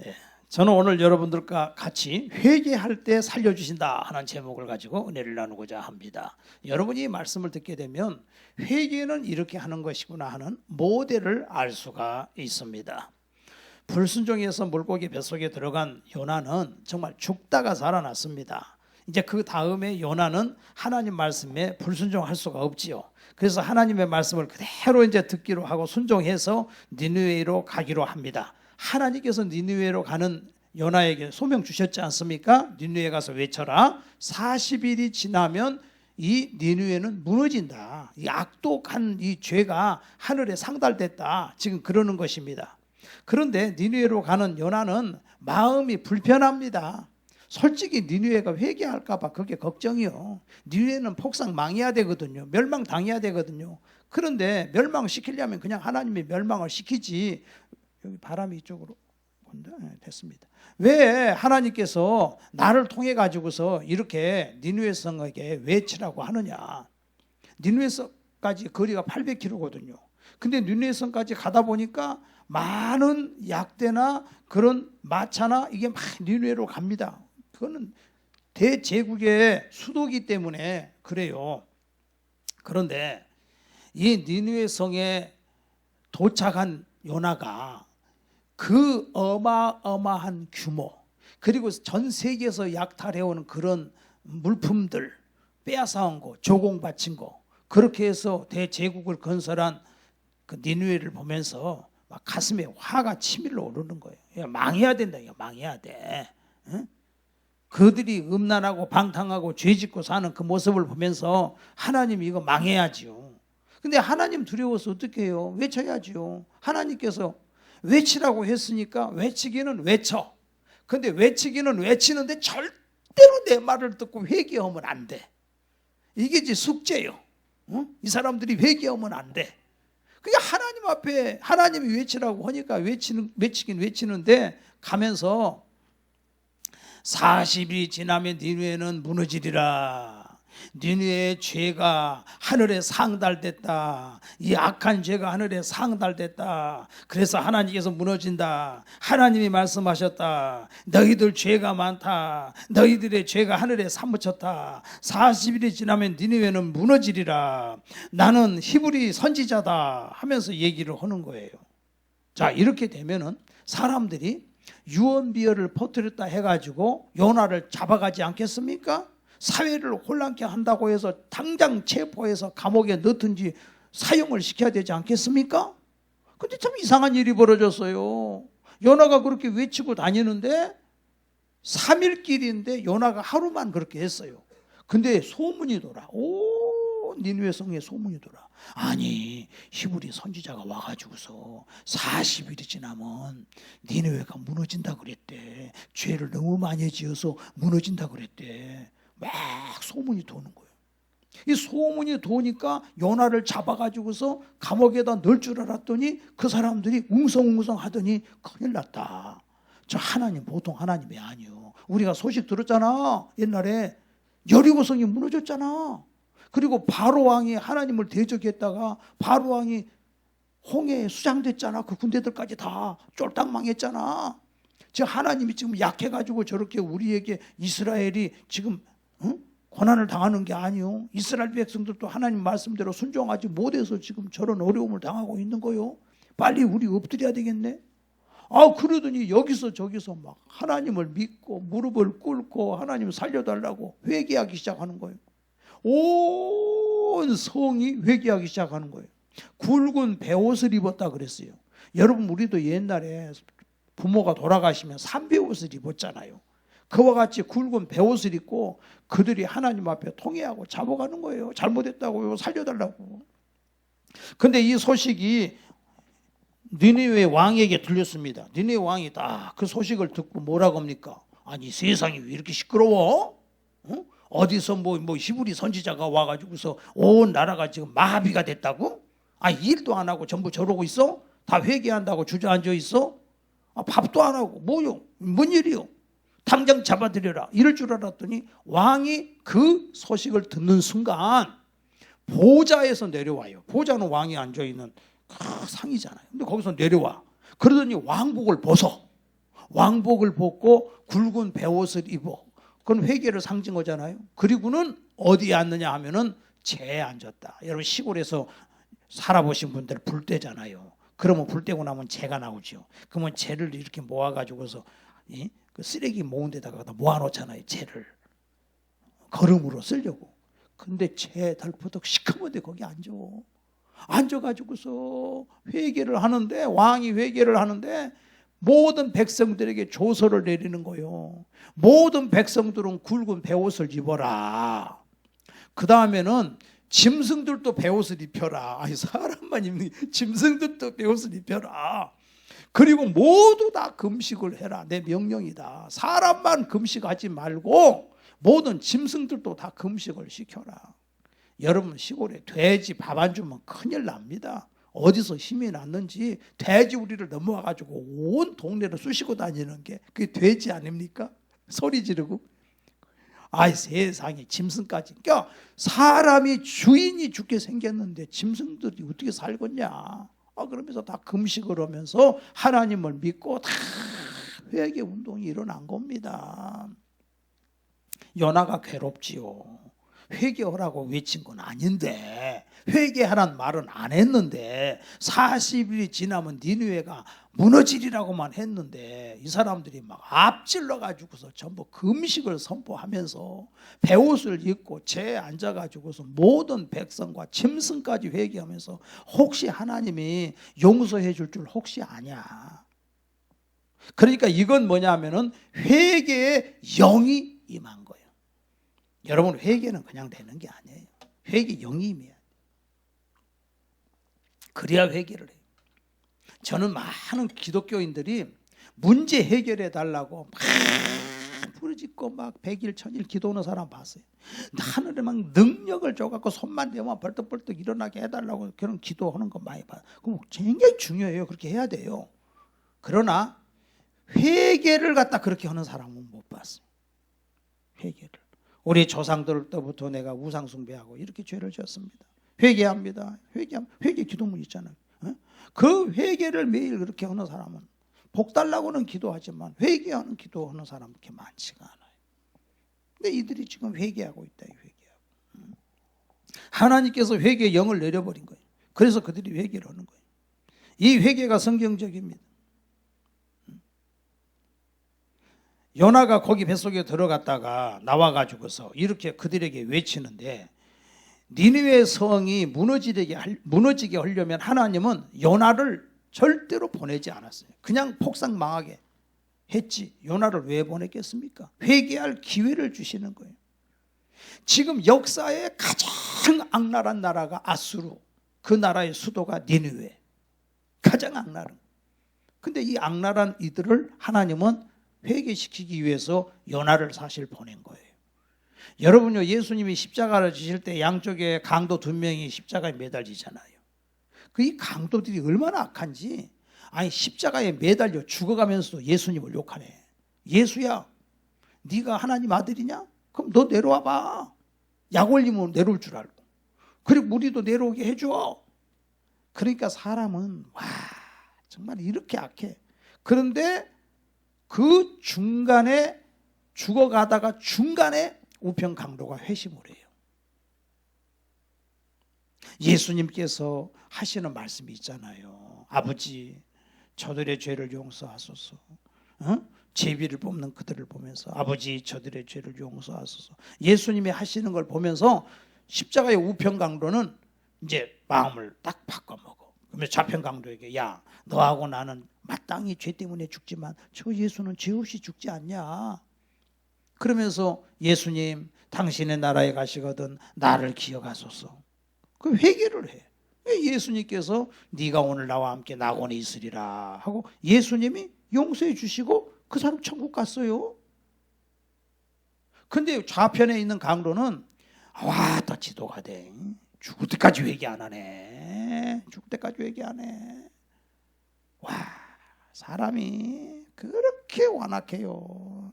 예, 저는 오늘 여러분들과 같이 회개할 때 살려주신다 하는 제목을 가지고 은혜를 나누고자 합니다. 여러분이 말씀을 듣게 되면 회개는 이렇게 하는 것이구나 하는 모델을 알 수가 있습니다. 불순종해서 물고기 뱃속에 들어간 요나는 정말 죽다가 살아났습니다. 이제 그 다음에 요나는 하나님 말씀에 불순종할 수가 없지요. 그래서 하나님의 말씀을 그대로 이제 듣기로 하고 순종해서 니느웨로 가기로 합니다. 하나님께서 니느웨로 가는 요나에게 소명 주셨지 않습니까? 니느웨 가서 외쳐라. 40일이 지나면 이 니느웨는 무너진다. 이 악독한 이 죄가 하늘에 상달됐다. 지금 그러는 것입니다. 그런데 니느웨로 가는 요나는 마음이 불편합니다. 솔직히 니느웨가 회개할까 봐 그게 걱정이요. 니느웨는 폭삭 망해야 되거든요. 멸망당해야 되거든요. 그런데 멸망시키려면 그냥 하나님이 멸망을 시키지. 여기 바람이 이쪽으로 온다. 네, 됐습니다. 왜 하나님께서 나를 통해 가지고서 이렇게 니느웨 성에게 외치라고 하느냐. 니느웨 성까지 거리가 800km거든요. 근데 니느웨 성까지 가다 보니까 많은 약대나 그런 마차나 이게 막 니느웨로 갑니다. 그거는 대제국의 수도기 때문에 그래요. 그런데 이 니느웨 성에 도착한 요나가 그 어마어마한 규모, 그리고 전 세계에서 약탈해오는 그런 물품들 빼앗아온 거, 조공바친 거, 그렇게 해서 대제국을 건설한 그 니느웨를 보면서 막 가슴에 화가 치밀러 오르는 거예요. 야, 망해야 된다. 야, 망해야 돼. 응? 그들이 음란하고 방탕하고 죄짓고 사는 그 모습을 보면서 하나님 이거 망해야지요. 근데 하나님 두려워서 어떻게 해요? 외쳐야지요. 하나님께서 외치라고 했으니까 외치기는 외쳐. 근데 외치기는 외치는데 절대로 내 말을 듣고 회개하면 안 돼. 이게 이제 숙제요. 응? 이 사람들이 회개하면 안 돼. 그게 하나님 앞에 하나님이 외치라고 하니까 외치긴 외치는데 가면서 40일이 지나면 니느웨는 무너지리라. 니느웨의 죄가 하늘에 상달됐다. 이 악한 죄가 하늘에 상달됐다. 그래서 하나님께서 무너진다. 하나님이 말씀하셨다. 너희들 죄가 많다. 너희들의 죄가 하늘에 사무쳤다. 40일이 지나면 니느웨는 무너지리라. 나는 히브리 선지자다 하면서 얘기를 하는 거예요. 자, 이렇게 되면은 사람들이 유언비어를 퍼뜨렸다 해가지고 요나를 잡아가지 않겠습니까? 사회를 혼란케 한다고 해서 당장 체포해서 감옥에 넣든지 사형을 시켜야 되지 않겠습니까? 근데 참 이상한 일이 벌어졌어요. 요나가 그렇게 외치고 다니는데 3일 길인데 요나가 하루만 그렇게 했어요. 근데 소문이 돌아. 오, 니느웨 성에 소문이 돌아. 아니, 히브리 선지자가 와가지고서 40일이 지나면 니느웨가 무너진다 그랬대. 죄를 너무 많이 지어서 무너진다 그랬대. 막 소문이 도는 거예요. 이 소문이 도니까 요나를 잡아가지고서 감옥에다 넣을 줄 알았더니 그 사람들이 웅성웅성 하더니 큰일 났다. 저 하나님 보통 하나님이 아니요. 우리가 소식 들었잖아. 옛날에 여리고성이 무너졌잖아. 그리고 바로 왕이 하나님을 대적했다가 바로 왕이 홍해에 수장됐잖아. 그 군대들까지 다 쫄딱 망했잖아. 저 하나님이 지금 약해가지고 저렇게 우리에게 이스라엘이 지금 고난을 당하는 게 아니요. 이스라엘 백성들도 하나님 말씀대로 순종하지 못해서 지금 저런 어려움을 당하고 있는 거요. 빨리 우리 엎드려야 되겠네. 아, 그러더니 여기서 저기서 막 하나님을 믿고 무릎을 꿇고 하나님 살려달라고 회개하기 시작하는 거예요. 온 성이 회개하기 시작하는 거예요. 굵은 베옷을 입었다 그랬어요. 여러분, 우리도 옛날에 부모가 돌아가시면 삼베옷을 입었잖아요. 그와 같이 굵은 베옷을 입고 그들이 하나님 앞에 통회하고 잡아가는 거예요. 잘못했다고요. 살려달라고. 근데 이 소식이 니느웨 왕에게 들렸습니다. 니느웨 왕이 딱 그 소식을 듣고 뭐라고 합니까? 아니, 세상이 왜 이렇게 시끄러워? 어? 어디서 뭐 히브리 선지자가 와가지고서 온 나라가 지금 마비가 됐다고? 아, 일도 안 하고 전부 저러고 있어? 다 회개한다고 주저앉아 있어? 아, 밥도 안 하고 뭐요? 뭔 일이요? 당장 잡아들여라. 이럴 줄 알았더니 왕이 그 소식을 듣는 순간 보좌에서 내려와요. 보좌는 왕이 앉아있는 그 상이잖아요. 근데 거기서 내려와. 그러더니 왕복을 벗어. 왕복을 벗고 굵은 베옷을 입어. 그건 회개를 상징하잖아요. 그리고는 어디에 앉느냐 하면은 재에 앉았다. 여러분 시골에서 살아보신 분들 불 떼잖아요. 그러면 불 떼고 나면 재가 나오죠. 그러면 재를 이렇게 모아가지고서 그 쓰레기 모은 데다가 모아놓잖아요. 재를 거름으로 쓰려고. 근데 재 달포덕 시커먼데 거기 앉아가지고서 회개를 하는데, 왕이 회개를 하는데 모든 백성들에게 조서를 내리는 거예요. 모든 백성들은 굵은 베옷을 입어라. 그 다음에는 짐승들도 베옷을 입혀라. 아니 사람만 입는, 짐승들도 베옷을 입혀라. 그리고 모두 다 금식을 해라. 내 명령이다. 사람만 금식하지 말고 모든 짐승들도 다 금식을 시켜라. 여러분 시골에 돼지 밥 안 주면 큰일 납니다. 어디서 힘이 났는지 돼지 우리를 넘어와가지고 온 동네를 쑤시고 다니는 게 그게 돼지 아닙니까? 소리 지르고. 아이 세상에 짐승까지. 그러니까 사람이 주인이 죽게 생겼는데 짐승들이 어떻게 살겠냐. 그러면서 다 금식을 하면서 하나님을 믿고 다 회개 운동이 일어난 겁니다. 요나가 괴롭지요. 회개하라고 외친 건 아닌데, 회개하라는 말은 안 했는데 40일이 지나면 니느웨가 무너지리라고만 했는데 이 사람들이 막 앞질러 가지고서 전부 금식을 선포하면서 베옷을 입고 재에 앉아 가지고서 모든 백성과 짐승까지 회개하면서 혹시 하나님이 용서해 줄 줄 혹시 아냐. 그러니까 이건 뭐냐면은 회개의 영이 임한 거예요. 여러분 회개는 그냥 되는 게 아니에요. 회개 영이 임해야 돼요. 그래야 회개를 해요. 저는 많은 기독교인들이 문제 해결해 달라고 막 부르짖고 막 100일 1000일 기도하는 사람 봤어요. 하늘에 막 능력을 줘갖고 손만 대면 벌떡벌떡 일어나게 해달라고 그런 기도하는 거 많이 봐요. 그럼 굉장히 중요해요. 그렇게 해야 돼요. 그러나 회개를 갖다 그렇게 하는 사람은 못 봤어요. 회개를. 우리 조상들 때부터 내가 우상 숭배하고 이렇게 죄를 지었습니다. 회개합니다. 회개 기도문 있잖아요. 그 회개를 매일 그렇게 하는 사람은 복 달라고는 기도하지만 회개하는 기도하는 사람은 그렇게 많지가 않아요. 근데 이들이 지금 회개하고 있다. 회개하고. 하나님께서 회개의 영을 내려버린 거예요. 그래서 그들이 회개를 하는 거예요. 이 회개가 성경적입니다. 요나가 거기 뱃속에 들어갔다가 나와가지고서 이렇게 그들에게 외치는데, 니느웨 성이 무너지게 하려면 하나님은 요나를 절대로 보내지 않았어요. 그냥 폭삭 망하게 했지. 요나를 왜 보냈겠습니까? 회개할 기회를 주시는 거예요. 지금 역사의 가장 악랄한 나라가 아수르, 그 나라의 수도가 니느웨, 가장 악랄한. 근데 이 악랄한 이들을 하나님은 회개시키기 위해서 요나를 사실 보낸 거예요. 여러분요, 예수님이 십자가를 지실 때 양쪽에 강도 2명이 십자가에 매달리잖아요. 그 이 강도들이 얼마나 악한지, 아니 십자가에 매달려 죽어가면서도 예수님을 욕하네. 예수야, 네가 하나님 아들이냐? 그럼 너 내려와 봐. 약 올리면 내려올 줄 알고. 그리고 우리도 내려오게 해줘. 그러니까 사람은 정말 이렇게 악해. 그런데 그 중간에 죽어가다가 중간에 우편 강도가 회심을 해요. 예수님께서 하시는 말씀이 있잖아요. 아버지, 저들의 죄를 용서하소서. 제비를 뽑는 그들을 보면서 아버지, 저들의 죄를 용서하소서. 예수님이 하시는 걸 보면서 십자가의 우편 강도는 이제 마음을 딱 바꿔먹어. 그러면 좌편 강도에게, 야, 너하고 나는 마땅히 죄 때문에 죽지만 저 예수는 죄 없이 죽지 않냐. 그러면서 예수님, 당신의 나라에 가시거든 나를 기억하소서. 그 회개를 해. 예수님께서 네가 오늘 나와 함께 낙원에 있으리라 하고 예수님이 용서해 주시고 그 사람 천국 갔어요. 근데 좌편에 있는 강도는 또 지도가 돼. 죽을 때까지 회개 안 하네. 죽을 때까지 회개 안 해. 사람이 그렇게 완악해요.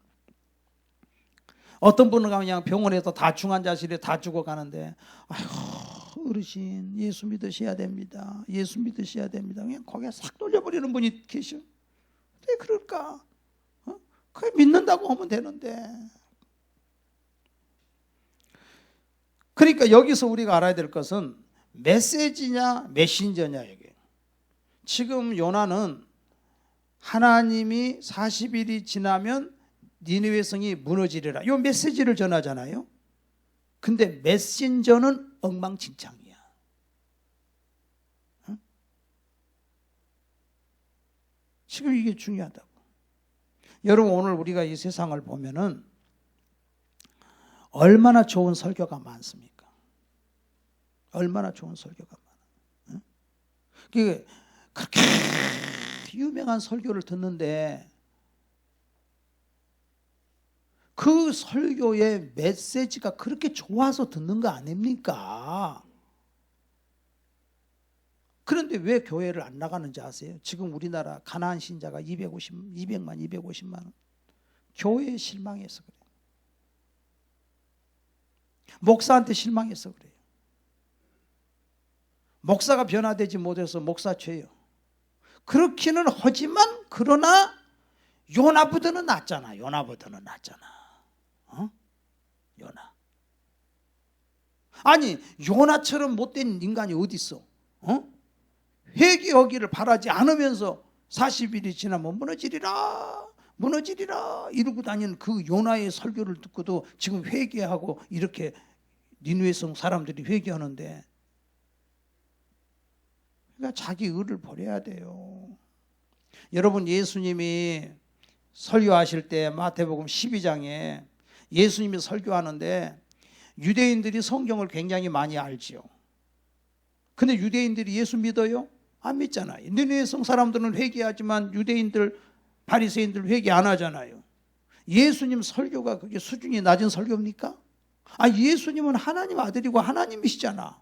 어떤 분은 그냥 병원에서 다 중환자실에 다 죽어가는데, 아휴 어르신 예수 믿으셔야 됩니다. 예수 믿으셔야 됩니다. 그냥 거기에 싹 돌려버리는 분이 계셔. 왜 그럴까? 그 믿는다고 하면 되는데. 그러니까 여기서 우리가 알아야 될 것은 메시지냐 메신저냐 이게. 지금 요나는 하나님이 40일이 지나면 니느웨 성이 무너지리라. 이 메시지를 전하잖아요. 근데 메신저는 엉망진창이야. 응? 지금 이게 중요하다고. 여러분 오늘 우리가 이 세상을 보면은 얼마나 좋은 설교가 많습니까? 얼마나 좋은 설교가 많아. 응? 그렇게 유명한 설교를 듣는데 그 설교의 메시지가 그렇게 좋아서 듣는 거 아닙니까? 그런데 왜 교회를 안 나가는지 아세요? 지금 우리나라 가나안 신자가 200만, 250만 원. 교회에 실망해서 그래요. 목사한테 실망해서 그래요. 목사가 변화되지 못해서 목사죄예요. 그렇기는 하지만 그러나 요나보다는 낫잖아. 요나보다는 낫잖아. 어? 요나. 아니 요나처럼 못된 인간이 어디 있어? 어? 회개하기를 바라지 않으면서 40일이 지나면 무너지리라 이러고 다니는 그 요나의 설교를 듣고도 지금 회개하고 이렇게 니느웨 성 사람들이 회개하는데, 그러니까 자기 의를 버려야 돼요. 여러분 예수님이 설교하실 때 마태복음 12장에 예수님이 설교하는데 유대인들이 성경을 굉장히 많이 알지요. 근데 유대인들이 예수 믿어요? 안 믿잖아요. 니느웨 성 사람들은 회개하지만 유대인들 바리새인들 회개 안 하잖아요. 예수님 설교가 그게 수준이 낮은 설교입니까? 예수님은 하나님 아들이고 하나님이시잖아.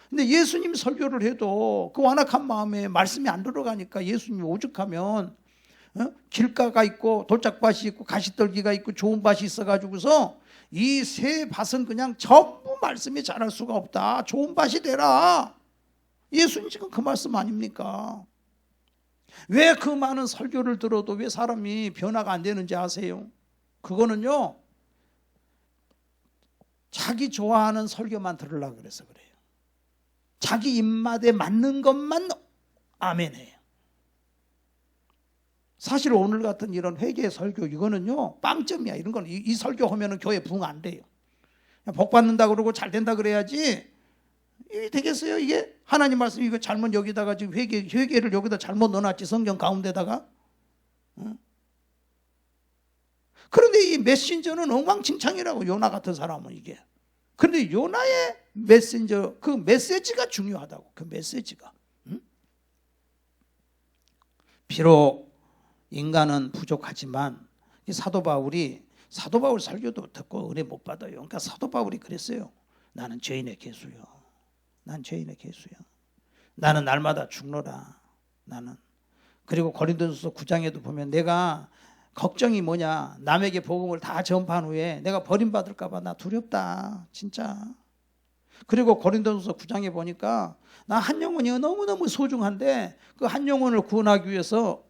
근데 예수님 설교를 해도 그 완악한 마음에 말씀이 안 들어가니까 예수님이 오죽하면 길가가 있고 돌짝밭이 있고 가시떨기가 있고 좋은 밭이 있어가지고서 이 세 밭은 그냥 전부 말씀이 자랄 수가 없다. 좋은 밭이 되라. 예수님 지금 그 말씀 아닙니까? 왜 그 많은 설교를 들어도 왜 사람이 변화가 안 되는지 아세요? 그거는요 자기 좋아하는 설교만 들으려고 그래서 그래요. 자기 입맛에 맞는 것만 아멘해요. 사실 오늘 같은 이런 회개 설교 이거는요 빵점이야. 이런 건 이 설교하면은 교회 부흥 안 돼요. 복 받는다 그러고 잘 된다 그래야지 이게 되겠어요? 이게 하나님 말씀 이거 잘못 여기다가 지금 회개를 여기다 잘못 넣어놨지 성경 가운데다가. 그런데 이 메신저는 엉망진창이라고. 요나 같은 사람은 이게. 그런데 요나의 메신저 그 메시지가 중요하다고. 그 메시지가. 비록 인간은 부족하지만 이 사도 바울 설교도 듣고 은혜 못 받아요. 그러니까 사도 바울이 그랬어요. 나는 죄인의 개수요. 난 죄인의 개수야. 나는 날마다 죽노라. 나는. 그리고 고린도전서 9장에도 보면 내가 걱정이 뭐냐. 남에게 복음을 다 전파한 후에 내가 버림받을까 봐 나 두렵다. 진짜. 그리고 고린도전서 9장에 보니까 나 한 영혼이 너무너무 소중한데 그 한 영혼을 구원하기 위해서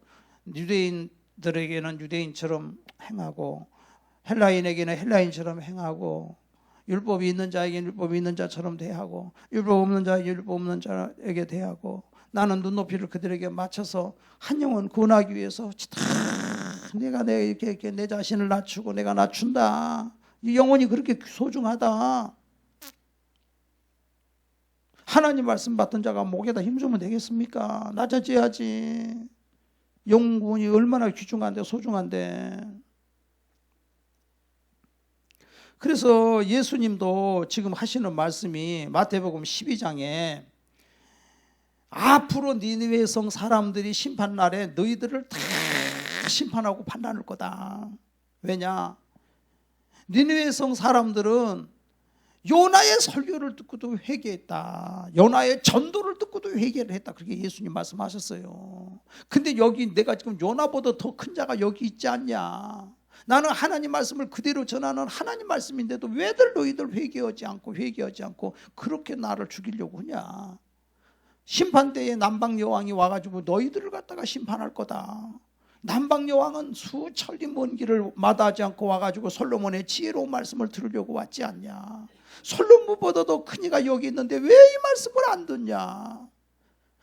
유대인들에게는 유대인처럼 행하고 헬라인에게는 헬라인처럼 행하고 율법이 있는 자에게는 율법이 있는 자처럼 대하고 율법 없는 자에게 율법 없는 자에게 대하고 나는 눈높이를 그들에게 맞춰서 한 영혼 구원하기 위해서 내가 이렇게 내 자신을 낮추고 내가 낮춘다. 이 영혼이 그렇게 소중하다. 하나님 말씀 받던 자가 목에다 힘주면 되겠습니까? 낮아져야지. 영혼이 얼마나 귀중한데 소중한데. 그래서 예수님도 지금 하시는 말씀이 마태복음 12장에 앞으로 니느웨 성 사람들이 심판날에 너희들을 다 심판하고 판단할 거다. 왜냐? 니느웨 성 사람들은 요나의 설교를 듣고도 회개했다. 요나의 전도를 듣고도 회개를 했다. 그렇게 예수님 말씀하셨어요. 근데 여기 내가 지금 요나보다 더 큰 자가 여기 있지 않냐. 나는 하나님 말씀을 그대로 전하는 하나님 말씀인데도 왜들 너희들 회개하지 않고 그렇게 나를 죽이려고 하냐. 심판 때에 남방 여왕이 와가지고 너희들을 갖다가 심판할 거다. 남방 여왕은 수천리 먼 길을 마다하지 않고 와가지고 솔로몬의 지혜로운 말씀을 들으려고 왔지 않냐. 솔로몬보다도 큰 이가 여기 있는데 왜 이 말씀을 안 듣냐.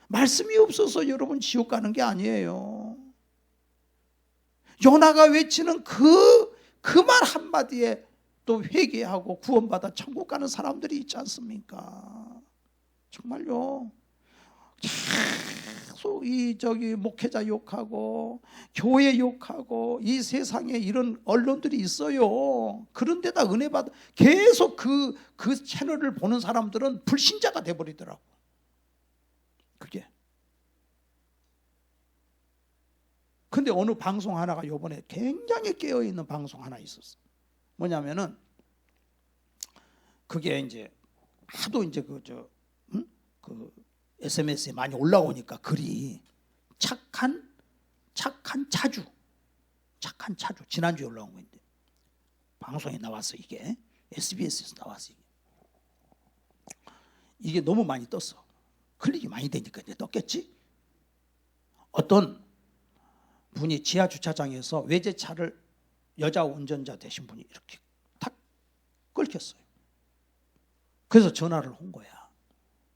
말씀이 없어서 여러분 지옥 가는 게 아니에요. 요나가 외치는 그 말 한마디에 또 회개하고 구원받아 천국 가는 사람들이 있지 않습니까? 정말요. 계속 목회자 욕하고 교회 욕하고 이 세상에 이런 언론들이 있어요. 그런데다 은혜 받아 계속 그 채널을 보는 사람들은 불신자가 돼버리더라고. 그게. 근데 어느 방송 하나가 요번에 굉장히 깨어있는 방송 하나 있었어. 뭐냐면은 그게 이제 하도 이제 그 SNS에 많이 올라오니까 글이 착한 차주 지난주에 올라온 건데 방송에 나왔어. 이게 SBS에서 나왔어. 이게 너무 많이 떴어. 클릭이 많이 되니까 이제 떴겠지. 어떤 분이 지하 주차장에서 외제차를 여자 운전자 되신 분이 이렇게 탁 끊겼어요. 그래서 전화를 온 거야.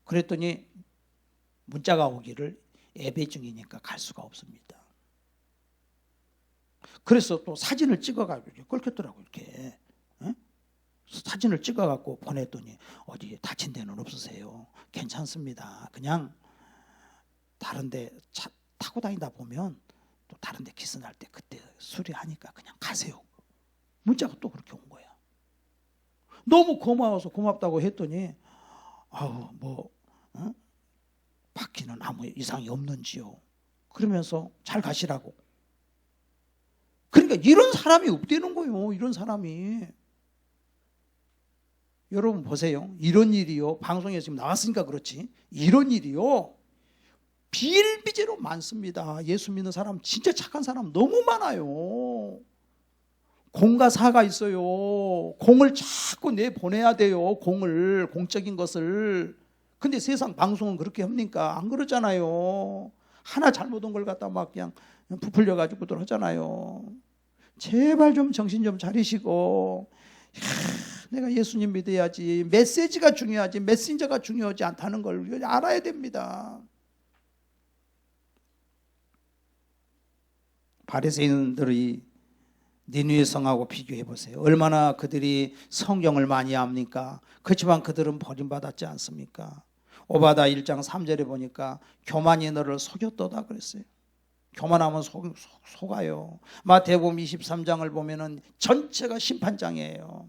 그랬더니 문자가 오기를 예배 중이니까 갈 수가 없습니다. 그래서 또 사진을 찍어가지고 끊겼더라고. 이렇게 사진을 찍어갖고 보냈더니 어디 다친 데는 없으세요? 괜찮습니다. 그냥 다른데 차 타고 다니다 보면 또 다른데 기스날 때 그때 수리하니까 그냥 가세요. 문자가 또 그렇게 온 거야. 너무 고마워서 고맙다고 했더니 바퀴는 아무 이상이 없는지요. 그러면서 잘 가시라고. 그러니까 이런 사람이 없다는 거예요. 이런 사람이. 여러분 보세요. 이런 일이요. 방송에 지금 나왔으니까 그렇지. 이런 일이요. 비일비재로 많습니다. 예수 믿는 사람 진짜 착한 사람 너무 많아요. 공과 사가 있어요. 공을 자꾸 내보내야 돼요. 공적인 것을. 근데 세상 방송은 그렇게 합니까? 안 그러잖아요. 하나 잘못한 걸 갖다 막 그냥 부풀려 가지고들 하잖아요. 제발 좀 정신 좀 차리시고 내가 예수님 믿어야지. 메시지가 중요하지 메신저가 중요하지 않다는 걸 알아야 됩니다. 바리새인들이 니느웨 성하고 비교해 보세요. 얼마나 그들이 성경을 많이 압니까? 그렇지만 그들은 버림받았지 않습니까? 오바다 1장 3절에 보니까 교만이 너를 속였도다 그랬어요. 교만하면 속아요. 마태복음 23장을 보면은 전체가 심판장이에요.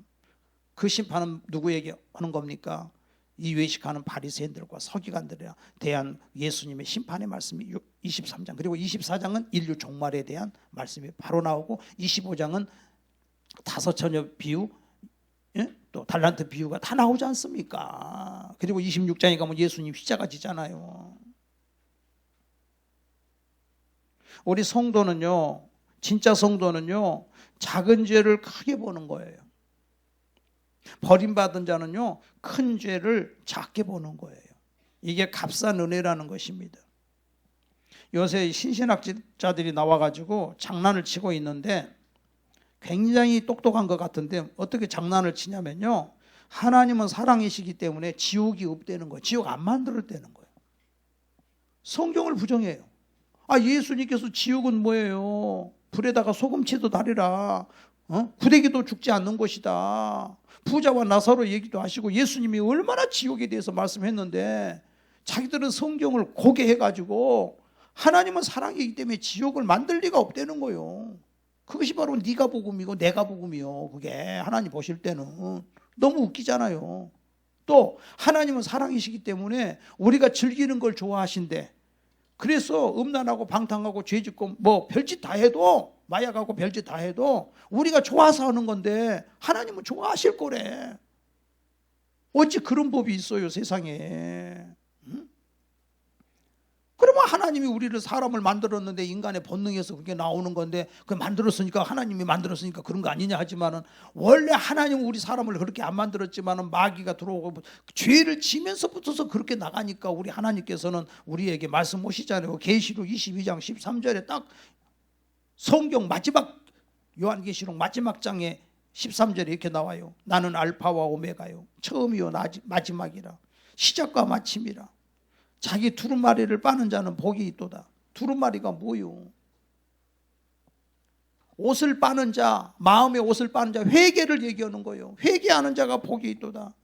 그 심판은 누구에게 하는 겁니까? 이 외식하는 바리새인들과 서기관들에 대한 예수님의 심판의 말씀이 23장, 그리고 24장은 인류 종말에 대한 말씀이 바로 나오고 25장은 다섯 처녀 비유, 또 달란트 비유가 다 나오지 않습니까? 그리고 26장에 가면 예수님 십자가 지잖아요. 우리 성도는요, 진짜 성도는요, 작은 죄를 크게 보는 거예요. 버림받은 자는요, 큰 죄를 작게 보는 거예요. 이게 값싼 은혜라는 것입니다. 요새 신신학자들이 나와가지고 장난을 치고 있는데 굉장히 똑똑한 것 같은데 어떻게 장난을 치냐면요, 하나님은 사랑이시기 때문에 지옥이 없다는 거예요. 지옥 안 만들었다는 거예요. 성경을 부정해요. 예수님께서 지옥은 뭐예요? 불에다가 소금치도 달이라, 구데기도 죽지 않는 곳이다. 부자와 나사로 얘기도 하시고 예수님이 얼마나 지옥에 대해서 말씀했는데 자기들은 성경을 고개해가지고 하나님은 사랑이기 때문에 지옥을 만들 리가 없다는 거예요. 그것이 바로 네가 복음이고 내가 복음이요. 그게 하나님 보실 때는 너무 웃기잖아요. 또 하나님은 사랑이시기 때문에 우리가 즐기는 걸 좋아하신대. 그래서 음란하고 방탕하고 죄짓고 뭐 별짓 다 해도, 마약하고 별짓 다 해도 우리가 좋아서 하는 건데 하나님은 좋아하실 거래. 어찌 그런 법이 있어요 세상에. 그러면 하나님이 우리를 사람을 만들었는데 인간의 본능에서 그게 나오는 건데 그 만들었으니까 하나님이 만들었으니까 그런 거 아니냐 하지만은 원래 하나님은 우리 사람을 그렇게 안 만들었지만은 마귀가 들어오고 죄를 지면서부터서 그렇게 나가니까 우리 하나님께서는 우리에게 말씀하시잖아요. 계시록 22장 13절에 딱 성경 마지막 요한계시록 마지막 장에 13절에 이렇게 나와요. 나는 알파와 오메가요, 처음이요 마지막이라, 시작과 마침이라. 자기 두루마리를 빠는 자는 복이 있도다. 두루마리가 뭐요? 옷을 빠는 자, 마음의 옷을 빠는 자, 회개를 얘기하는 거예요. 회개하는 자가 복이 있도다.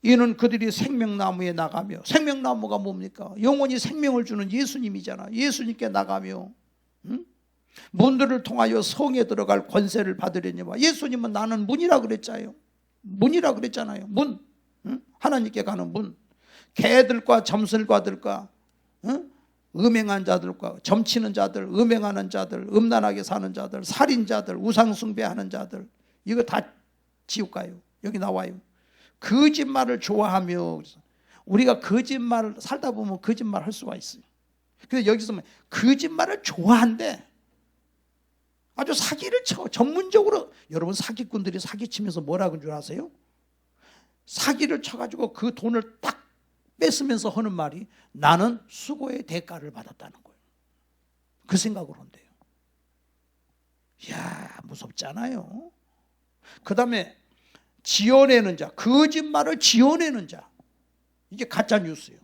이는 그들이 생명나무에 나가며, 생명나무가 뭡니까? 영원히 생명을 주는 예수님이잖아. 예수님께 나가며, 응? 문들을 통하여 성에 들어갈 권세를 받으려니와. 예수님은 나는 문이라 그랬잖아요. 문이라 그랬잖아요. 문, 응? 하나님께 가는 문. 개들과 점술가들과, 응? 음행한 자들과, 점치는 자들, 음행하는 자들, 음란하게 사는 자들, 살인자들, 우상숭배하는 자들, 이거 다 지옥 가요. 여기 나와요. 거짓말을 좋아하며. 우리가 거짓말을 살다 보면 거짓말 할 수가 있어요. 그래서 여기서 거짓말을 좋아한대. 아주 사기를 쳐. 전문적으로. 여러분, 사기꾼들이 사기치면서 뭐라는 줄 아세요? 사기를 쳐가지고 그 돈을 딱 뺏으면서 하는 말이, 나는 수고의 대가를 받았다는 거예요. 그 생각을 한대요. 이야, 무섭잖아요. 그 다음에 지어내는 자, 거짓말을 지어내는 자, 이게 가짜 뉴스예요.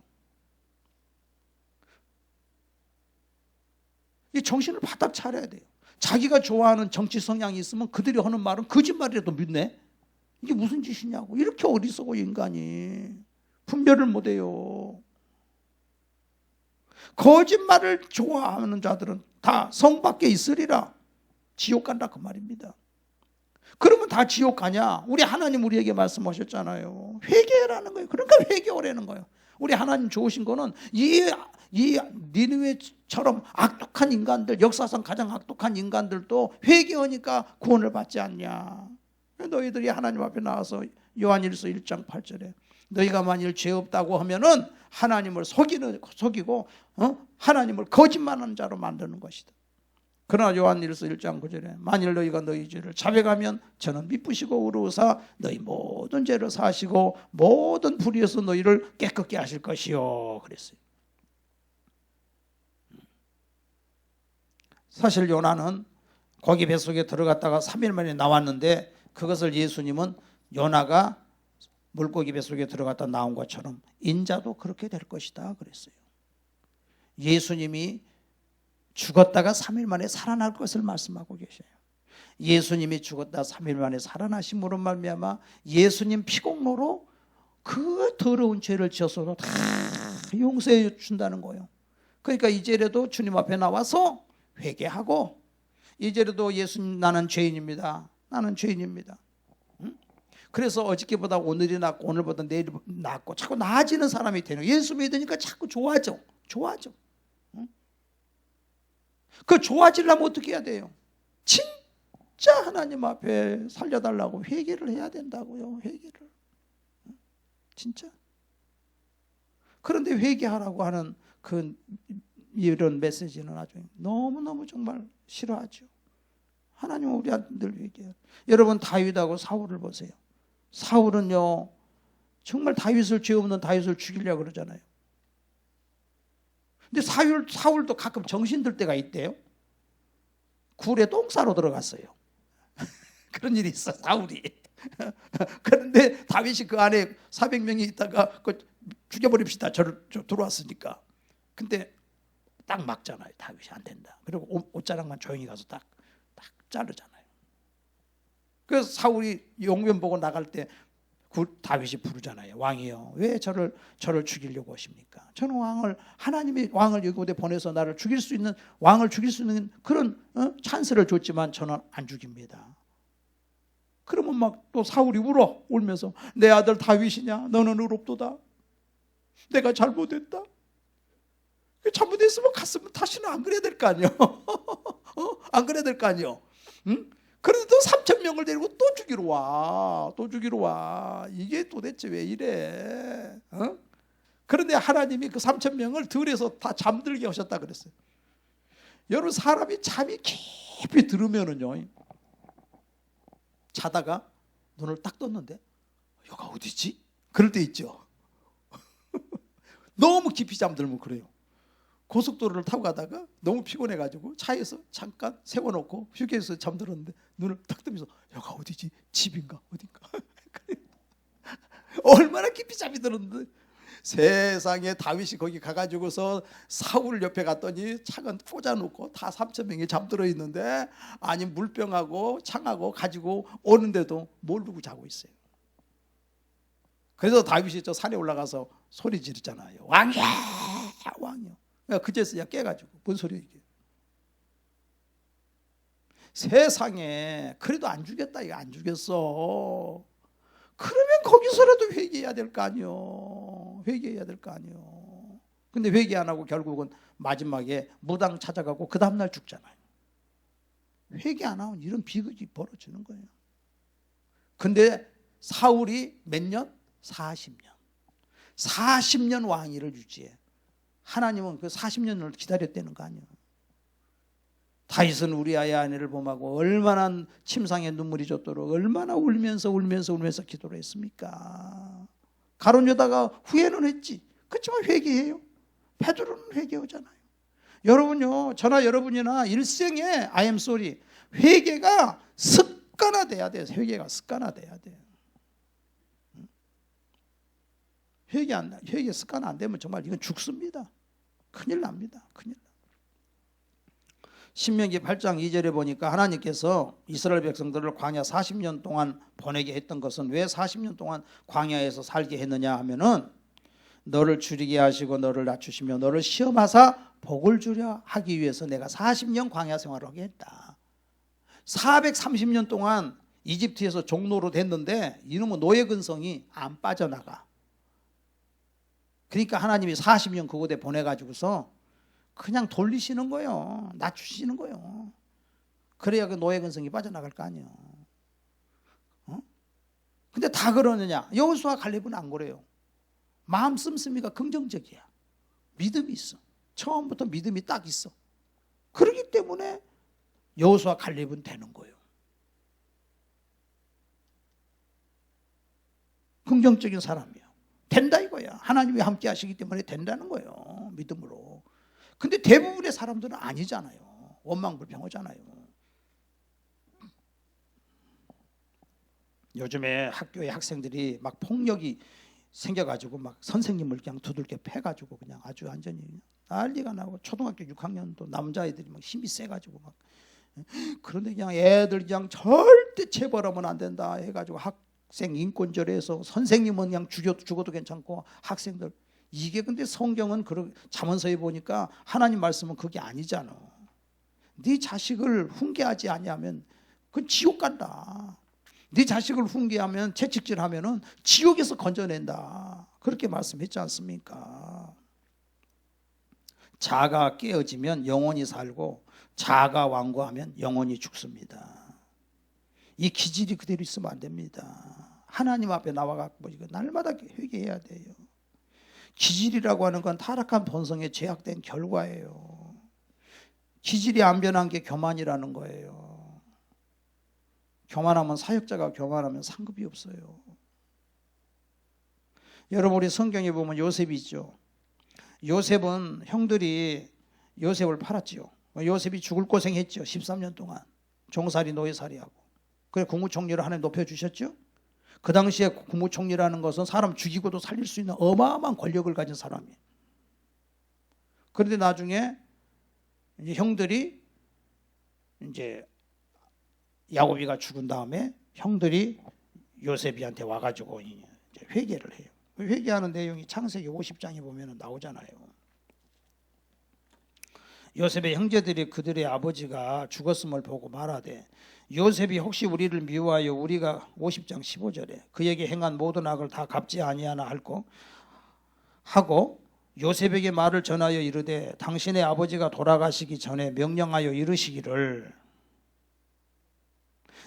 이 정신을 바짝 차려야 돼요. 자기가 좋아하는 정치 성향이 있으면 그들이 하는 말은 거짓말이라도 믿네. 이게 무슨 짓이냐고. 이렇게 어리석어 인간이. 분별을 못해요. 거짓말을 좋아하는 자들은 다 성 밖에 있으리라. 지옥 간다 그 말입니다. 그러면 다 지옥 가냐? 우리 하나님 우리에게 말씀하셨잖아요. 회개라는 거예요. 그러니까 회개하라는 거예요. 우리 하나님 좋으신 거는 이 니느웨처럼 악독한 인간들, 역사상 가장 악독한 인간들도 회개하니까 구원을 받지 않냐. 너희들이 하나님 앞에 나와서 요한일서 1장 8절에 너희가 만일 죄 없다고 하면은 하나님을 속이고 하나님을 거짓말하는 자로 만드는 것이다. 그러나 요한일서 1장 9절에 만일 너희가 너희 죄를 자백하면 저는 미쁘시고 의로우사 너희 모든 죄를 사하시고 모든 불의에서 너희를 깨끗게 하실 것이요 그랬어요. 사실 요나는 고기 뱃속에 들어갔다가 3일 만에 나왔는데, 그것을 예수님은 요나가 물고기 뱃속에 들어갔다 나온 것처럼 인자도 그렇게 될 것이다 그랬어요. 예수님이 죽었다가 3일 만에 살아날 것을 말씀하고 계셔요. 예수님이 죽었다 3일 만에 살아나심으로 말미암아 예수님 피공로로 그 더러운 죄를 지었어도 다 용서해 준다는 거예요. 그러니까 이제라도 주님 앞에 나와서 회개하고, 이제라도 예수님 나는 죄인입니다. 나는 죄인입니다. 그래서 어저께보다 오늘이 낫고 오늘보다 내일이 낫고 자꾸 나아지는 사람이 되는 거예요. 예수 믿으니까 자꾸 좋아져. 그 좋아지려면 어떻게 해야 돼요? 진짜 하나님 앞에 살려달라고 회개를 해야 된다고요. 회개를. 진짜. 그런데 회개하라고 하는 이런 메시지는 아주 너무너무 정말 싫어하죠. 하나님은 우리한테 늘 회개해요. 여러분, 다윗하고 사울을 보세요. 사울은요, 정말 죄 없는 다윗을 죽이려고 그러잖아요. 근데 사울도 가끔 정신 들 때가 있대요. 굴에 똥 싸러 들어갔어요. 그런 일이 있어, 사울이. 그런데 다윗이 그 안에 400명이 있다가 죽여버립시다. 저를 들어왔으니까. 근데 딱 막잖아요. 다윗이 안 된다. 그리고 옷자락만 조용히 가서 딱 자르잖아요. 그래서 사울이 용변 보고 나갈 때 다윗이 부르잖아요. 왕이요, 왜 저를 죽이려고 하십니까? 저는 하나님이 왕을 여기에 보내서 나를 죽일 수 있는, 왕을 죽일 수 있는 그런 찬스를 줬지만 저는 안 죽입니다. 그러면 막 또 사울이 울면서 내 아들 다윗이냐? 너는 의롭도다. 내가 잘못했다. 잘못했으면 갔으면 다시는 안 그래야 될 거 아니요. 안 그래야 될 거 아니요. 응? 그런데 또 3,000명을 데리고 또 죽이러 와. 이게 도대체 왜 이래? 그런데 하나님이 그 3,000명을 들에서 다 잠들게 하셨다 그랬어요. 여러분, 사람이 잠이 깊이 들으면은요, 자다가 눈을 딱 떴는데 여기가 어디지? 그럴 때 있죠. 너무 깊이 잠들면 그래요. 고속도로를 타고 가다가 너무 피곤해가지고 차에서 잠깐 세워놓고 휴게소에 잠들었는데 눈을 탁 뜨면서 여가 어디지? 집인가? 어딘가? 얼마나 깊이 잠이 들었는데 세상에 다윗이 거기 가가지고서 사울 옆에 갔더니 창은 꽂아놓고 다 3,000명이 잠들어 있는데 아니 물병하고 창하고 가지고 오는데도 모르고 자고 있어요. 그래서 다윗이 저 산에 올라가서 소리 지르잖아요. 왕이야 왕이야. 그제서야 깨가지고 뭔 소리야 이게. 세상에 그래도 안 죽였다 이거 안 죽였어. 그러면 거기서라도 회개해야 될 거 아니요. 회개해야 될 거 아니요. 근데 회개 안 하고 결국은 마지막에 무당 찾아가고 그 다음날 죽잖아요. 회개 안 하면 이런 비극이 벌어지는 거예요. 근데 사울이 몇 년? 40년. 40년 왕위를 유지해. 하나님은 그 40년을 기다렸다는 거 아니에요. 다윗은 우리아의 아내를 범하고 얼마나 침상에 눈물이 젖도록 얼마나 울면서 기도를 했습니까? 가론 유다가 후회는 했지. 그렇지만 회개해요. 베드로는 회개하잖아요. 여러분요, 저나 여러분이나 일생에 I am sorry 회개가 습관화돼야 돼요. 회개가 습관화돼야 돼요. 회개 습관 안 되면 정말 이건 죽습니다. 큰일 납니다. 큰일 납니다. 신명기 8장 2절에 보니까 하나님께서 이스라엘 백성들을 광야 40년 동안 보내게 했던 것은 왜 40년 동안 광야에서 살게 했느냐 하면은 너를 줄이게 하시고 너를 낮추시며 너를 시험하사 복을 주려 하기 위해서 내가 40년 광야 생활을 하게 했다. 430년 동안 이집트에서 종노로 됐는데 이놈의 노예 근성이 안 빠져나가. 그러니까 하나님이 40년 그곳에 보내가지고서 그냥 돌리시는 거예요. 낮추시는 거예요. 그래야 그 노예 근성이 빠져나갈 거 아니에요. 근데 다 그러느냐? 여호수아 갈렙은 안 그래요. 마음 씀씀이가 긍정적이야. 믿음이 있어. 처음부터 믿음이 딱 있어. 그렇기 때문에 여호수아 갈렙은 되는 거예요. 긍정적인 사람이야. 된다 이거야. 하나님이 함께 하시기 때문에 된다는 거예요. 믿음으로. 근데 대부분의 사람들은 아니잖아요. 원망불평하잖아요. 요즘에 학교에 학생들이 막 폭력이 생겨가지고 막 선생님을 그냥 두들겨 패가지고 그냥 아주 완전히 난리가 나고 초등학교 6학년도 남자애들이 막 힘이 세가지고 막 그런데 그냥 애들 그냥 절대 체벌하면 안 된다 해가지고 학생 인권절에서 선생님은 그냥 죽어도 괜찮고 학생들 이게 근데 성경은 잠언서에 보니까 하나님 말씀은 그게 아니잖아. 네 자식을 훈계하지 아니하면 그건 지옥 간다. 네 자식을 훈계하면 채찍질하면은 지옥에서 건져낸다. 그렇게 말씀했지 않습니까? 자가 깨어지면 영원히 살고 자가 완고하면 영원히 죽습니다. 이 기질이 그대로 있으면 안 됩니다. 하나님 앞에 나와갖고 이거 날마다 회개해야 돼요. 기질이라고 하는 건 타락한 본성에 제약된 결과예요. 기질이 안 변한 게 교만이라는 거예요. 교만하면 사역자가 교만하면 상급이 없어요. 여러분 우리 성경에 보면 요셉이 있죠. 요셉은 형들이 요셉을 팔았지요. 요셉이 죽을 고생했죠. 13년 동안 종살이 노예살이하고. 그래 국무총리를 하나님 높여주셨죠. 그 당시에 국무총리라는 것은 사람 죽이고도 살릴 수 있는 어마어마한 권력을 가진 사람이에요. 그런데 나중에 이제 형들이 이제 야곱이가 죽은 다음에 형들이 요셉이한테 와가지고 이제 회개를 해요. 회개하는 내용이 창세기 50장에 보면 나오잖아요. 요셉의 형제들이 그들의 아버지가 죽었음을 보고 말하되 요셉이 혹시 우리를 미워하여 우리가 50장 15절에 그에게 행한 모든 악을 다 갚지 아니하나 할고 하고 요셉에게 말을 전하여 이르되 당신의 아버지가 돌아가시기 전에 명령하여 이르시기를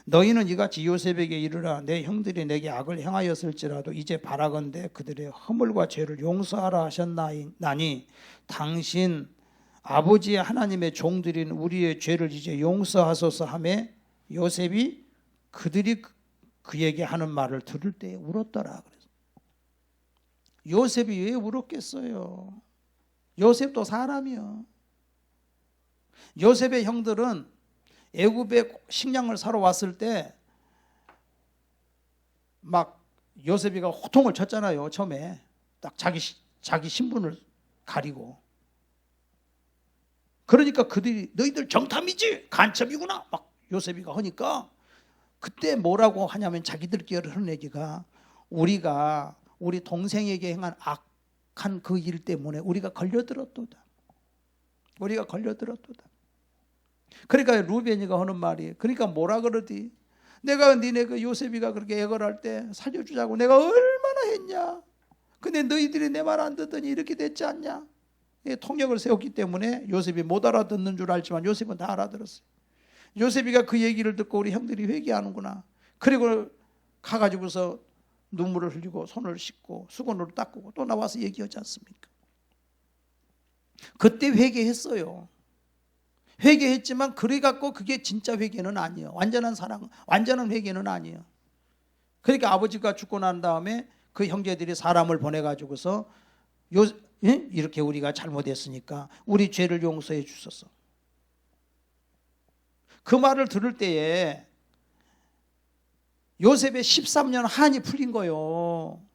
너희는 이같이 요셉에게 이르라 내 형들이 내게 악을 행하였을지라도 이제 바라건대 그들의 허물과 죄를 용서하라 하셨나니 당신 아버지의 하나님의 종들인 우리의 죄를 이제 용서하소서 하며 요셉이 그들이 그에게 하는 말을 들을 때 울었더라. 그래서 요셉이 왜 울었겠어요? 요셉도 사람이요. 요셉의 형들은 애굽에 식량을 사러 왔을 때 막 요셉이가 호통을 쳤잖아요. 처음에 딱 자기 신분을 가리고. 그러니까 그들이 너희들 정탐이지 간첩이구나 막 요셉이가 하니까 그때 뭐라고 하냐면 자기들끼리 하는 얘기가 우리가 우리 동생에게 행한 악한 그 일 때문에 우리가 걸려들었도다. 우리가 걸려들었도다. 그러니까 루벤이가 하는 말이 그러니까 뭐라 그러디? 내가 니네 그 요셉이가 그렇게 애걸할 때 살려주자고 내가 얼마나 했냐. 근데 너희들이 내 말 안 듣더니 이렇게 됐지 않냐. 통역을 세웠기 때문에 요셉이 못 알아듣는 줄 알지만 요셉은 다 알아들었어요. 요셉이가 그 얘기를 듣고 우리 형들이 회개하는구나. 그리고 가가지고서 눈물을 흘리고 손을 씻고 수건으로 닦고 또 나와서 얘기하지 않습니까? 그때 회개했어요. 회개했지만 그래갖고 그게 진짜 회개는 아니에요. 완전한 사랑, 완전한 회개는 아니에요. 그러니까 아버지가 죽고 난 다음에 그 형제들이 사람을 보내가지고서 이렇게 우리가 잘못했으니까 우리 죄를 용서해 주소서. 그 말을 들을 때에 요셉의 13년 한이 풀린 거예요.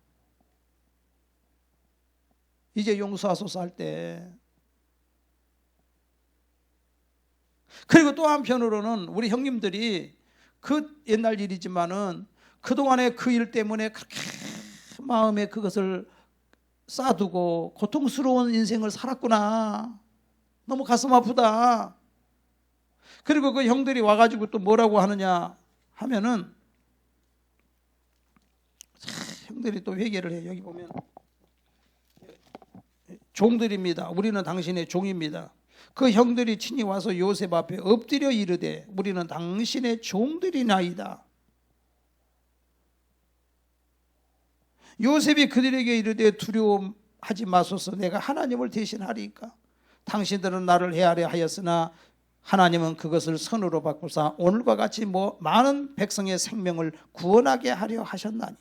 이제 용서하소서 할 때. 그리고 또 한편으로는 우리 형님들이 그 옛날 일이지만은 그동안에 그 일 때문에 그렇게 마음에 그것을 쌓아두고 고통스러운 인생을 살았구나. 너무 가슴 아프다. 그리고 그 형들이 와가지고 또 뭐라고 하느냐 하면은 형들이 또 회개를 해요. 여기 보면 종들입니다. 우리는 당신의 종입니다. 그 형들이 친히 와서 요셉 앞에 엎드려 이르되 우리는 당신의 종들이나이다. 요셉이 그들에게 이르되 두려워하지 마소서. 내가 하나님을 대신하리까. 당신들은 나를 헤아려 하였으나 하나님은 그것을 선으로 바꾸사 오늘과 같이 많은 백성의 생명을 구원하게 하려 하셨나니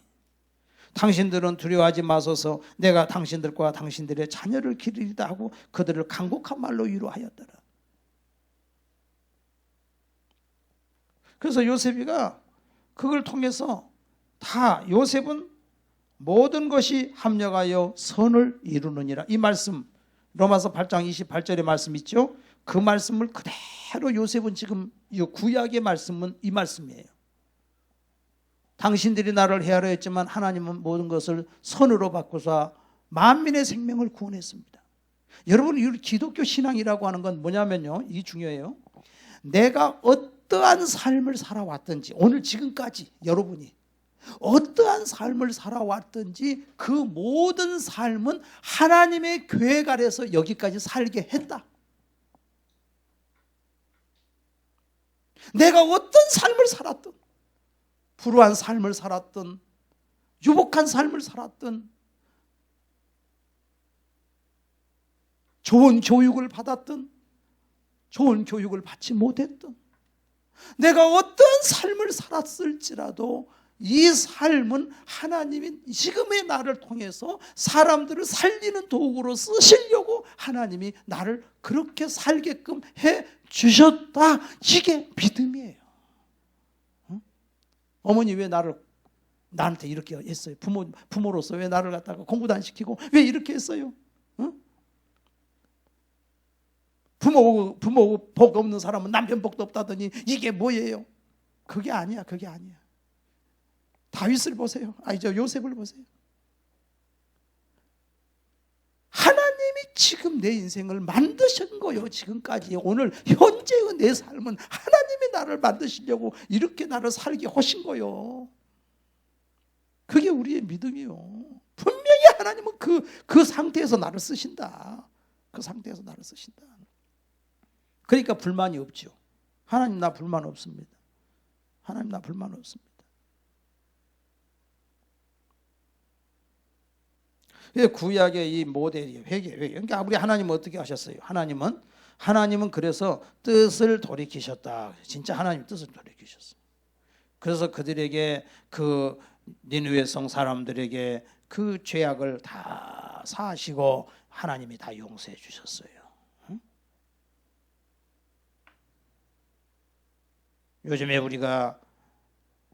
당신들은 두려워하지 마소서. 내가 당신들과 당신들의 자녀를 기르리다 하고 그들을 간곡한 말로 위로하였더라. 그래서 요셉이가 그걸 통해서 다 요셉은 모든 것이 합력하여 선을 이루느니라. 이 말씀 로마서 8장 28절의 말씀 있죠. 그 말씀을 그대로 요셉은 지금 이 구약의 말씀은 이 말씀이에요. 당신들이 나를 헤아려 했지만 하나님은 모든 것을 선으로 바꾸사 만민의 생명을 구원했습니다. 여러분 이 기독교 신앙이라고 하는 건 뭐냐면요. 이게 중요해요. 내가 어떠한 삶을 살아왔든지 오늘 지금까지 여러분이 어떠한 삶을 살아왔든지 그 모든 삶은 하나님의 계획 아래서 여기까지 살게 했다. 내가 어떤 삶을 살았든 불우한 삶을 살았든 유복한 삶을 살았든 좋은 교육을 받았든 좋은 교육을 받지 못했든 내가 어떤 삶을 살았을지라도 이 삶은 하나님이 지금의 나를 통해서 사람들을 살리는 도구로 쓰시려고 하나님이 나를 그렇게 살게끔 해 주셨다. 이게 믿음이에요. 어머니 왜 나한테 이렇게 했어요? 부모로서 왜 나를 갖다가 공부도 안 시키고 왜 이렇게 했어요? 부모 복 없는 사람은 남편 복도 없다더니 이게 뭐예요? 그게 아니야. 다윗을 보세요. 요셉을 보세요. 하나님이 지금 내 인생을 만드신 거예요. 지금까지 오늘 현재의 내 삶은 하나님이 나를 만드시려고 이렇게 나를 살게 하신 거예요. 그게 우리의 믿음이요. 분명히 하나님은 그 상태에서 나를 쓰신다. 그 상태에서 나를 쓰신다. 그러니까 불만이 없죠. 하나님 나 불만 없습니다. 하나님 나 불만 없습니다. 구약의 이 모델이 회개. 그러니까 우리 하나님은 어떻게 하셨어요? 하나님은 그래서 뜻을 돌이키셨다. 진짜 하나님 뜻을 돌이키셨어요. 그래서 그들에게 니느웨 성 사람들에게 그 죄악을 다 사하시고 하나님이 다 용서해 주셨어요. 응? 요즘에 우리가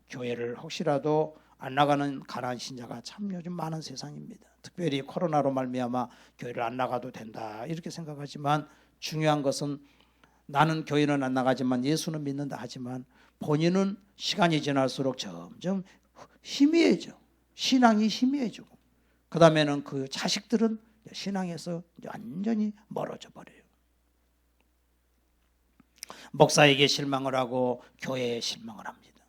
교회를 혹시라도 안 나가는 가난한 신자가 참 요즘 많은 세상입니다. 특별히 코로나로 말미암아 교회를 안 나가도 된다 이렇게 생각하지만, 중요한 것은 나는 교회는 안 나가지만 예수는 믿는다 하지만 본인은 시간이 지날수록 점점 희미해져. 신앙이 희미해지고, 그 다음에는 그 자식들은 신앙에서 완전히 멀어져 버려요. 목사에게 실망을 하고 교회에 실망을 합니다.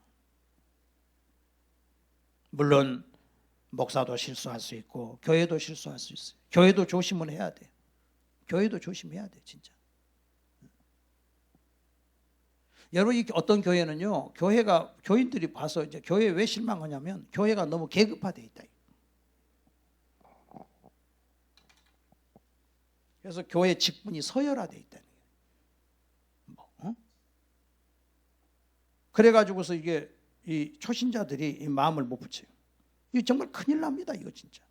물론 목사도 실수할 수 있고 교회도 실수할 수 있어요. 교회도 조심을 해야 돼. 교회도 조심해야 돼, 진짜. 여러분, 어떤 교회는요, 교인들이 봐서 이제 교회에 왜 실망하냐면 교회가 너무 계급화되어 있다. 그래서 교회 직분이 서열화되어 있다는 거예요. 그래가지고서 이게 이 초신자들이 이 마음을 못 붙여요. 이거 정말 큰일 납니다, 이거 진짜.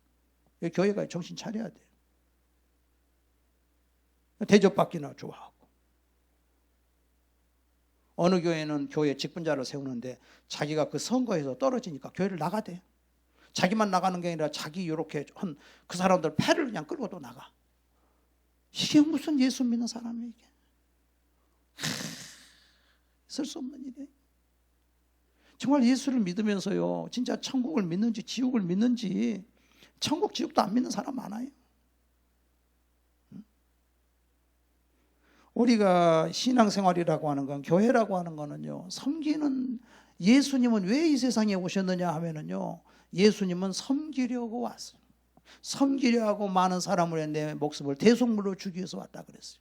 교회가 정신 차려야 돼요. 대접받기나 좋아하고. 어느 교회는 교회 직분자를 세우는데 자기가 그 선거에서 떨어지니까 교회를 나가대요. 자기만 나가는 게 아니라 자기 이렇게 한 그 사람들 패를 그냥 끌고도 나가. 이게 무슨 예수 믿는 사람이에요, 이게. 있을 수 없는 일이에요. 정말 예수를 믿으면서요, 진짜 천국을 믿는지 지옥을 믿는지, 천국 지옥도 안 믿는 사람 많아요. 우리가 신앙생활이라고 하는 건, 교회라고 하는 거는요, 섬기는, 예수님은 왜 이 세상에 오셨느냐 하면은요, 예수님은 섬기려고 왔어요. 섬기려 하고 많은 사람을 내 목숨을 대속물로 주기 위해서 왔다 그랬어요.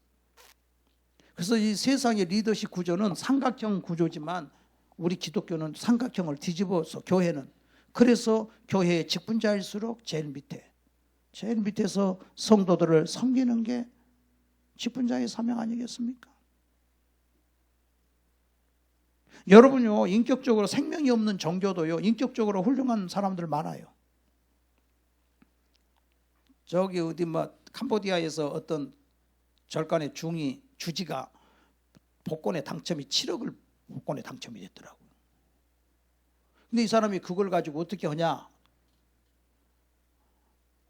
그래서 이 세상의 리더십 구조는 삼각형 구조지만 우리 기독교는 삼각형을 뒤집어서, 교회는, 그래서 교회의 직분자일수록 제일 밑에서 성도들을 섬기는 게 직분자의 사명 아니겠습니까? 여러분요, 인격적으로 생명이 없는 종교도요, 인격적으로 훌륭한 사람들 많아요. 저기 어디 캄보디아에서 어떤 절간의 주지가 복권에 당첨이 7억을 복권에 당첨이 됐더라고요. 근데 이 사람이 그걸 가지고 어떻게 하냐?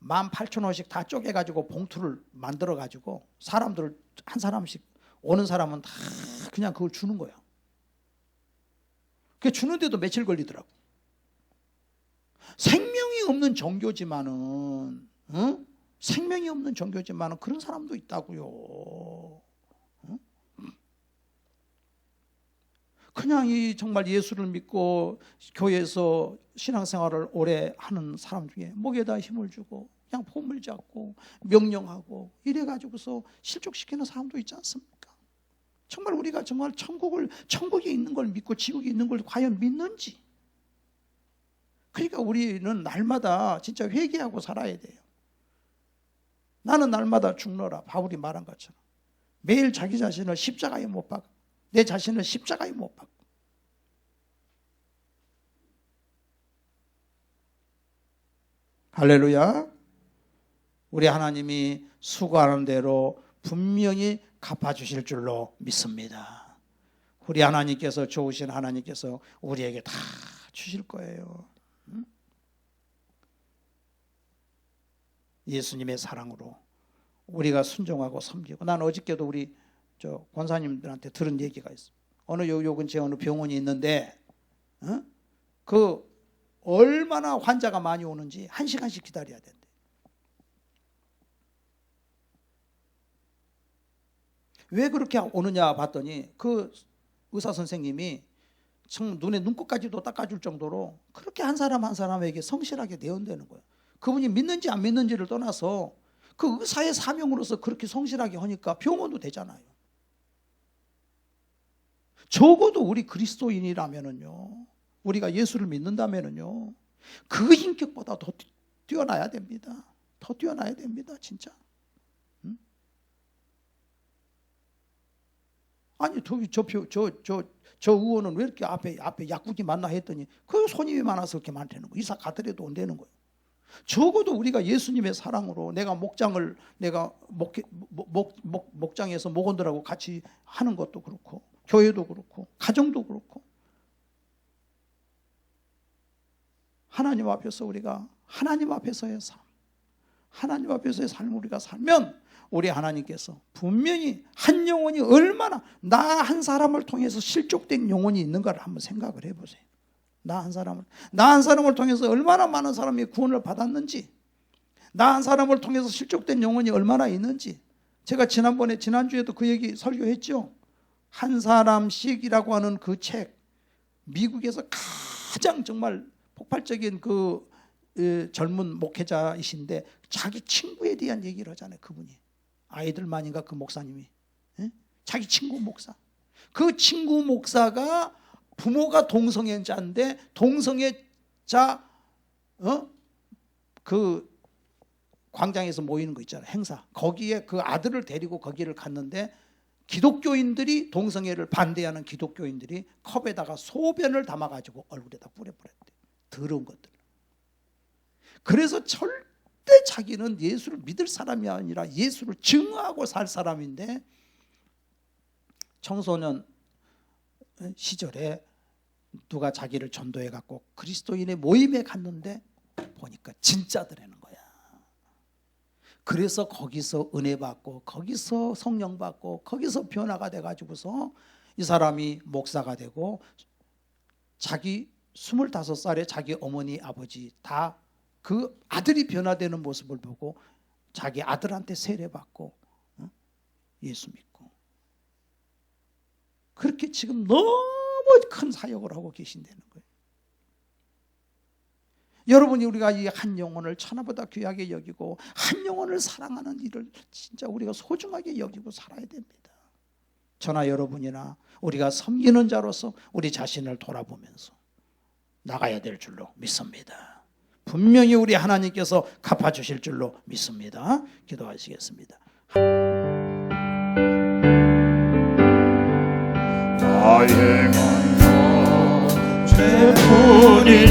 18,000원씩 다 쪼개가지고 봉투를 만들어가지고 사람들을 한 사람씩, 오는 사람은 다 그냥 그걸 주는 거야. 그게 주는데도 며칠 걸리더라고. 생명이 없는 종교지만은, 생명이 없는 종교지만은 그런 사람도 있다고요. 그냥 이 정말 예수를 믿고 교회에서 신앙생활을 오래 하는 사람 중에 목에다 힘을 주고 그냥 폼을 잡고 명령하고 이래가지고서 실족시키는 사람도 있지 않습니까? 정말 우리가 정말 천국에 있는 걸 믿고 지옥에 있는 걸 과연 믿는지. 그러니까 우리는 날마다 진짜 회개하고 살아야 돼요. 나는 날마다 죽노라, 바울이 말한 것처럼 매일 자기 자신을 십자가에 못 박아, 내 자신을 십자가에 못 박고. 할렐루야. 우리 하나님이 수고하는 대로 분명히 갚아주실 줄로 믿습니다. 우리 하나님께서, 좋으신 하나님께서 우리에게 다 주실 거예요. 예수님의 사랑으로 우리가 순종하고 섬기고. 난 어저께도 우리 권사님들한테 들은 얘기가 있어. 요 근처에 어느 병원이 있는데, 그 얼마나 환자가 많이 오는지 1시간씩 기다려야 된대. 왜 그렇게 오느냐 봤더니 그 의사 선생님이 참 눈에 눈곱까지도 닦아줄 정도로 그렇게 한 사람 한 사람에게 성실하게 대응되는 거예요. 그분이 믿는지 안 믿는지를 떠나서 그 의사의 사명으로서 그렇게 성실하게 하니까 병원도 되잖아요. 적어도 우리 그리스도인이라면은요, 우리가 예수를 믿는다면은요, 그 인격보다 더 뛰어나야 됩니다. 더 뛰어나야 됩니다, 진짜. 아니, 저 의원은 왜 이렇게 앞에 약국이 많나 했더니 그 손님이 많아서 그렇게 많다는 거예요. 이사 가더라도 온다는 거예요. 적어도 우리가 예수님의 사랑으로 내가 목장을 내가 목장에서 목원들하고 같이 하는 것도 그렇고 교회도 그렇고 가정도 그렇고 하나님 앞에서 우리가 하나님 앞에서의 삶, 하나님 앞에서의 삶을 우리가 살면 우리 하나님께서 분명히 한 영혼이 얼마나 나 한 사람을 통해서 실족된 영혼이 있는가를 한번 생각을 해보세요. 나 한 사람을 통해서 얼마나 많은 사람이 구원을 받았는지, 나 한 사람을 통해서 실족된 영혼이 얼마나 있는지. 제가 지난주에도 그 얘기 설교했죠. 한 사람씩이라고 하는 그 책, 미국에서 가장 정말 폭발적인 그 젊은 목회자이신데 자기 친구에 대한 얘기를 하잖아요. 그분이 아이들만인가 그 목사님이 자기 친구 목사, 그 친구 목사가 부모가 동성애자인데 동성애자 그 광장에서 모이는 거 있잖아요. 행사. 거기에 그 아들을 데리고 거기를 갔는데 기독교인들이 동성애를 반대하는 기독교인들이 컵에다가 소변을 담아가지고 얼굴에다 뿌려버렸대. 더러운 것들. 그래서 절대 자기는 예수를 믿을 사람이 아니라 예수를 증오하고 살 사람인데 청소년 시절에 누가 자기를 전도해 갖고 그리스도인의 모임에 갔는데 보니까 진짜더라는 거야. 그래서 거기서 은혜 받고 거기서 성령 받고 거기서 변화가 돼 가지고서 이 사람이 목사가 되고 자기 25살에 자기 어머니 아버지 다 그 아들이 변화되는 모습을 보고 자기 아들한테 세례받고 예수 믿고 그렇게 지금 너무 큰 사역을 하고 계신다는 거예요. 여러분이 우리가 이 한 영혼을 천하보다 귀하게 여기고 한 영혼을 사랑하는 일을 진짜 우리가 소중하게 여기고 살아야 됩니다. 저나 여러분이나 우리가 섬기는 자로서 우리 자신을 돌아보면서 나가야 될 줄로 믿습니다. 분명히 우리 하나님께서 갚아주실 줄로 믿습니다. 기도하시겠습니다. 나의 건너 죄뿐이니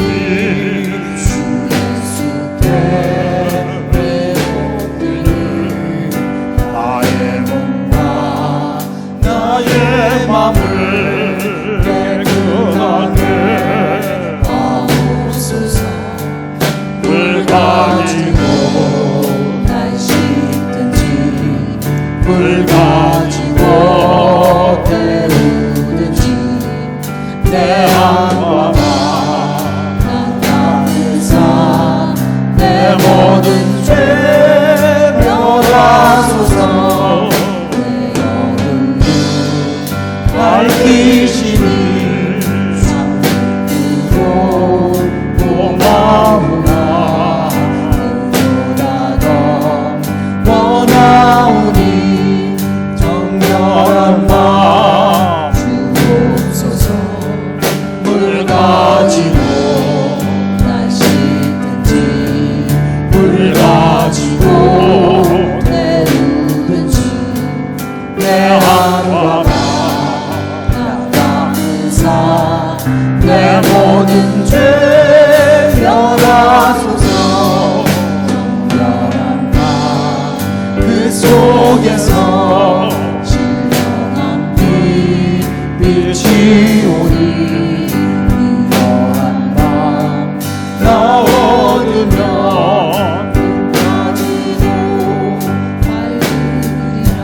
주 예수 때문에 복되는 나의 몸과 나의 맘을 깨끗하게 하옵소서. 물 가지고 날 씻든지 물 가지고 때우든지 내 안과 나 닦는 사 내 모든 죄 멸하소서. 내 영혼을 밝히시니 상급으로 고마우나 그보다 더 원하오니 정결한 마 주옵소서. 물 가지고 날 씻든지 물 가지고 때우든지 내 안과 나 닦는 사 내 모든 죄 멸하소서. 정결한 마 그 속에서 신령한 빛이 오니 이러한 밤 나 얻으면 끝까지도 밝으리라.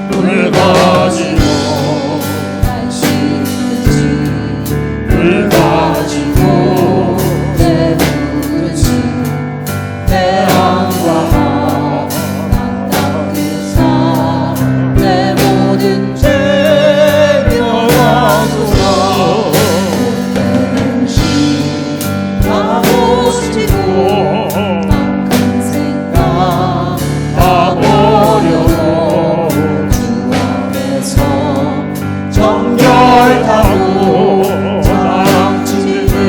물 가지고 날 씻든지 물 가지고 때우든지 내 안과 나 닦는 사 내 모든 죄 멸하소서. 맹시 하고 싶고 악한 생각 다 버려도 주 앞에서 정결하고 장치는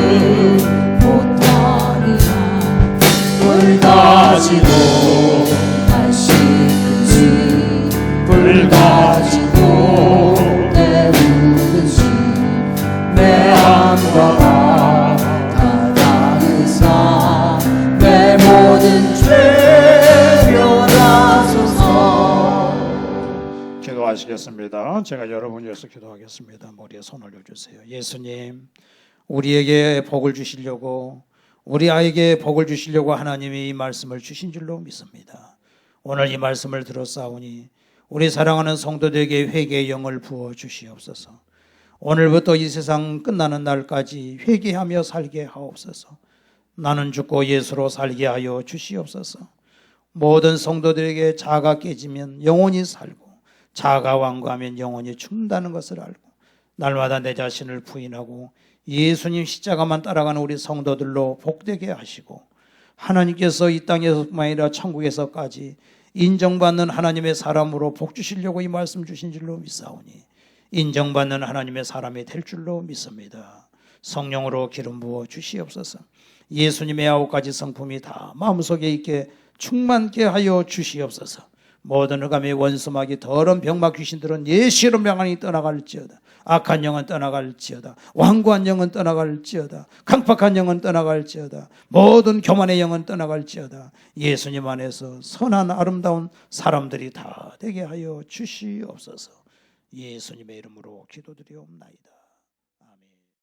기도하겠습니다. 제가 여러분 위해서 기도하겠습니다. 머리에 손 올려주세요. 예수님, 우리에게 복을 주시려고, 우리 아이에게 복을 주시려고 하나님이 이 말씀을 주신 줄로 믿습니다. 오늘 이 말씀을 들었사오니 우리 사랑하는 성도들에게 회개의 영을 부어 주시옵소서. 오늘부터 이 세상 끝나는 날까지 회개하며 살게 하옵소서. 나는 죽고 예수로 살게 하여 주시옵소서. 모든 성도들에게 자아가 깨지면 영혼이 살고 자아가 완고하면 영혼이 죽는다는 것을 알고 날마다 내 자신을 부인하고 예수님 십자가만 따라가는 우리 성도들로 복되게 하시고 하나님께서 이 땅에서뿐만 아니라 천국에서까지 인정받는 하나님의 사람으로 복 주시려고 이 말씀 주신 줄로 믿사오니 인정받는 하나님의 사람이 될 줄로 믿습니다. 성령으로 기름 부어 주시옵소서. 예수님의 9가지 성품이 다 마음속에 있게 충만케 하여 주시옵소서. 모든 흑암의 원수마귀 더러운 병막 귀신들은 예수로 명하니 떠나갈지어다. 악한 영은 떠나갈지어다. 완고한 영은 떠나갈지어다. 강팍한 영은 떠나갈지어다. 모든 교만의 영은 떠나갈지어다. 예수님 안에서 선한 아름다운 사람들이 다 되게 하여 주시옵소서. 예수님의 이름으로 기도드리옵나이다.